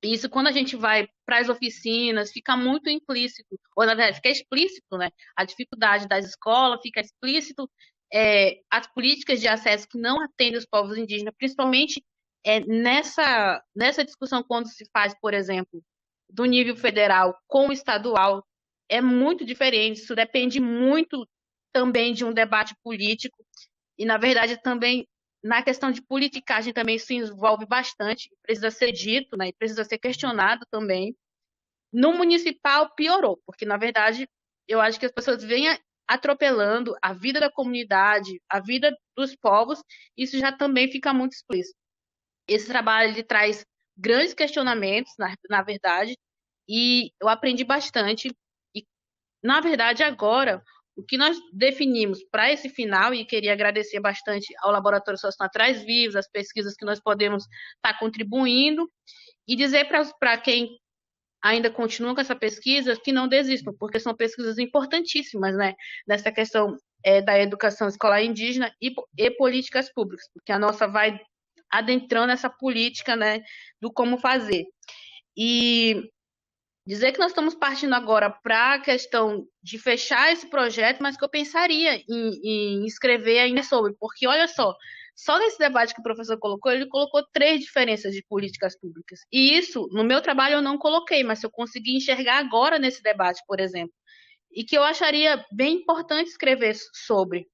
Speaker 2: Isso, quando a gente vai para as oficinas, fica muito implícito, ou na verdade, fica explícito, né? A dificuldade das escolas, fica explícito as políticas de acesso que não atendem os povos indígenas, principalmente nessa discussão quando se faz, por exemplo, do nível federal com o estadual, é muito diferente. Isso depende muito também de um debate político e, na verdade, também na questão de politicagem também se envolve bastante, precisa ser dito, né, e precisa ser questionado também. No municipal piorou, porque, na verdade, eu acho que as pessoas vêm atropelando a vida da comunidade, a vida dos povos, isso já também fica muito explícito. Esse trabalho ele traz grandes questionamentos, na verdade, e eu aprendi bastante. E, na verdade, agora, O que nós definimos para esse final, e queria agradecer bastante ao Laboratório Socionaturais Vivos, as pesquisas que nós podemos estar contribuindo, e dizer para quem ainda continua com essa pesquisa que não desistam, porque são pesquisas importantíssimas, né, nessa questão da educação escolar indígena e políticas públicas, porque a nossa vai adentrando essa política, né, do como fazer. E dizer que nós estamos partindo agora para a questão de fechar esse projeto, mas que eu pensaria em escrever ainda sobre, porque olha só nesse debate que o professor colocou, ele colocou 3 diferenças de políticas públicas. E isso, no meu trabalho, eu não coloquei, mas eu consegui enxergar agora nesse debate, por exemplo, e que eu acharia bem importante escrever sobre.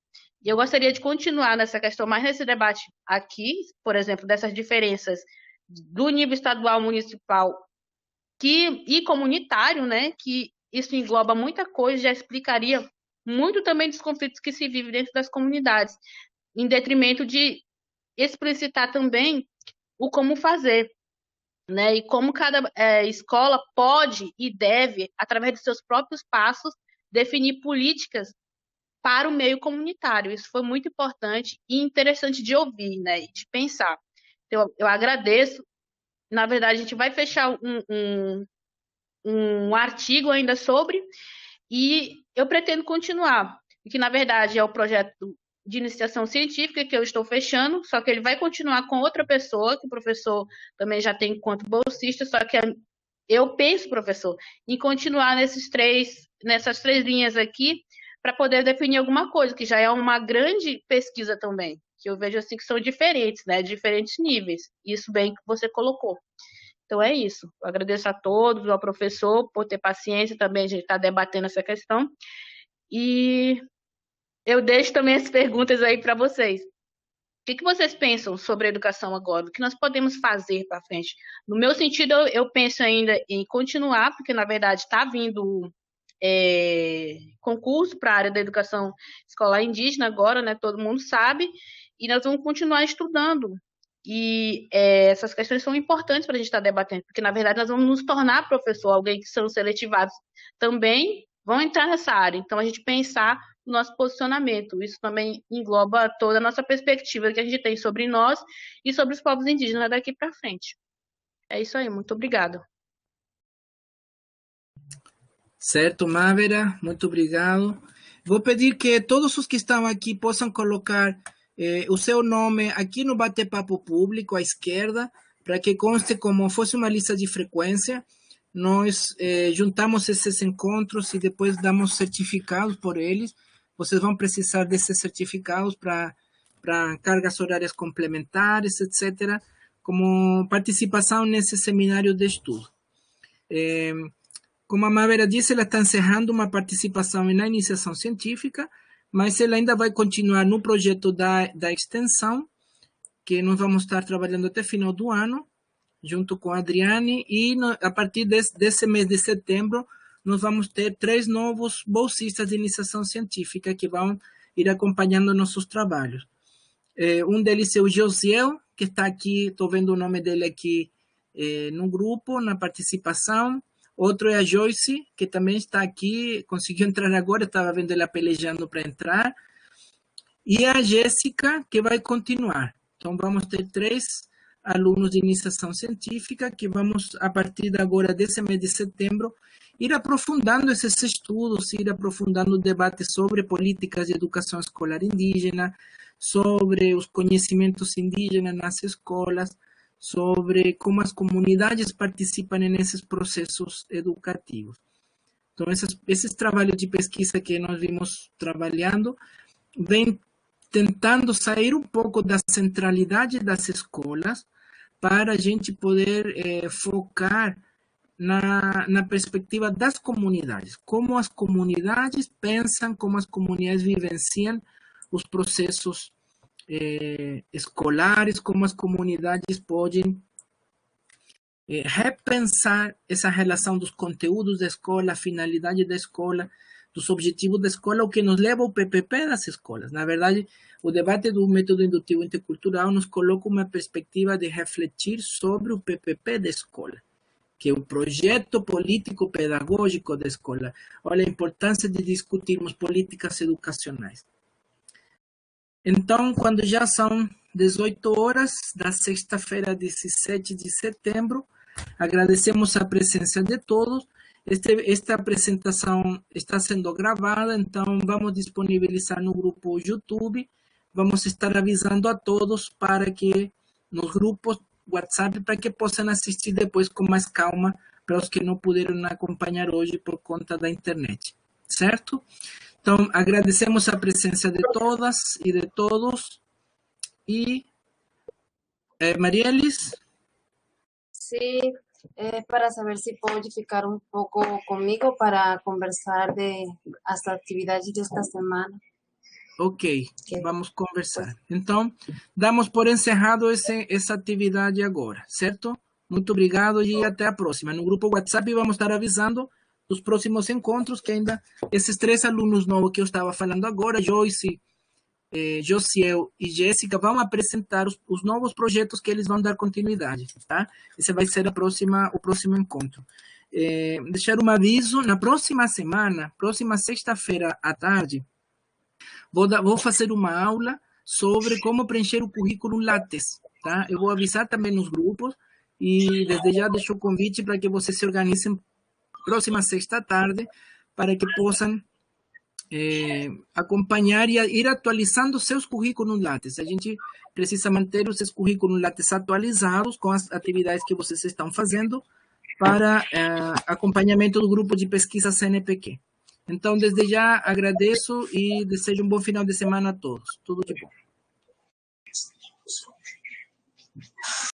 Speaker 2: E eu gostaria de continuar nessa questão, mais nesse debate aqui, por exemplo, dessas diferenças do nível estadual, municipal e comunitário, né, que isso engloba muita coisa, já explicaria muito também dos conflitos que se vivem dentro das comunidades, em detrimento de explicitar também o como fazer, né, e como cada escola pode e deve, através de seus próprios passos, definir políticas para o meio comunitário. Isso foi muito importante e interessante de ouvir, né, e de pensar. Então, eu agradeço. Na verdade, a gente vai fechar um artigo ainda sobre, e eu pretendo continuar, que na verdade é o projeto de iniciação científica que eu estou fechando, só que ele vai continuar com outra pessoa, que o professor também já tem enquanto bolsista, só que eu penso, professor, em continuar nessas três linhas aqui, para poder definir alguma coisa, que já é uma grande pesquisa também, que eu vejo assim que são diferentes, né, diferentes níveis, isso bem que você colocou. Então é isso. Eu agradeço a todos, ao professor, por ter paciência também, a gente está debatendo essa questão. E eu deixo também as perguntas aí para vocês. O que vocês pensam sobre a educação agora? O que nós podemos fazer para frente? No meu sentido, eu penso ainda em continuar, porque na verdade está vindo concurso para a área da educação escolar indígena agora, né? Todo mundo sabe, e nós vamos continuar estudando. E essas questões são importantes para a gente estar debatendo, porque na verdade nós vamos nos tornar professor, alguém que são seletivados também vão entrar nessa área. Então a gente pensar no nosso posicionamento, isso também engloba toda a nossa perspectiva que a gente tem sobre nós e sobre os povos indígenas daqui para frente. É isso aí, muito obrigada.
Speaker 1: Certo, Mávera, muito obrigado. Vou pedir que todos os que estão aqui possam colocar o seu nome aqui no bate-papo público à esquerda, para que conste como fosse uma lista de frequência. Nós juntamos esses encontros e depois damos certificados por eles. Vocês vão precisar desses certificados para cargas horárias complementares, etc., como participação nesse seminário de estudo. Como a Mávera disse, ela está encerrando uma participação na iniciação científica, mas ela ainda vai continuar no projeto da extensão, que nós vamos estar trabalhando até final do ano, junto com a Adriane, e a partir desse mês de setembro, nós vamos ter 3 novos bolsistas de iniciação científica que vão ir acompanhando nossos trabalhos. Um deles é o Josiel, que está aqui, estou vendo o nome dele aqui no grupo, na participação. Outro é a Joyce, que também está aqui, conseguiu entrar agora, estava vendo ela pelejando para entrar. E a Jéssica, que vai continuar. Então, vamos ter 3 alunos de iniciação científica que vamos, a partir de agora, desse mês de setembro, ir aprofundando esses estudos, ir aprofundando o debate sobre políticas de educação escolar indígena, sobre os conhecimentos indígenas nas escolas, sobre como as comunidades participam nesses processos educativos. Então, esses trabalhos de pesquisa que nós vimos trabalhando vêm tentando sair um pouco da centralidade das escolas para a gente poder focar na perspectiva das comunidades, como as comunidades pensam, como as comunidades vivenciam os processos escolares, como as comunidades podem repensar essa relação dos conteúdos da escola, a finalidade da escola, dos objetivos da escola, o que nos leva ao PPP das escolas. Na verdade, o debate do método indutivo intercultural nos coloca uma perspectiva de refletir sobre o PPP da escola. que é o projeto político-pedagógico da escola. Olha a importância de discutirmos políticas educacionais. Então, quando já são 18 horas da sexta-feira, 17 de setembro, agradecemos a presença de todos. Esta apresentação está sendo gravada, então vamos disponibilizar no grupo YouTube. Vamos estar avisando a todos para que nos grupos WhatsApp, para que possam assistir depois com mais calma, para os que não puderam acompanhar hoje por conta da internet, certo? Então, agradecemos a presença de todas e de todos. E, Marielis?
Speaker 3: Sí, para saber si pode ficar un poco conmigo para conversar de as atividades desta semana.
Speaker 1: Ok, vamos conversar. Então, damos por encerrado essa atividade agora, certo? Muito obrigado e até a próxima. No grupo WhatsApp vamos estar avisando dos próximos encontros, que ainda esses 3 alunos novos que eu estava falando agora, Joyce, Josiel e Jéssica, vão apresentar os novos projetos que eles vão dar continuidade, tá? Esse vai ser o próximo encontro. Deixar um aviso, na próxima semana, próxima sexta-feira à tarde, vou fazer uma aula sobre como preencher o currículo Lattes, tá? Eu vou avisar também nos grupos e desde já deixo o convite para que vocês se organizem próxima sexta à tarde para que possam acompanhar e ir atualizando seus currículos Lattes. A gente precisa manter os seus currículos Lattes atualizados com as atividades que vocês estão fazendo para acompanhamento do grupo de pesquisa CNPq. Então, desde já, agradeço e desejo um bom final de semana a todos. Tudo de bom.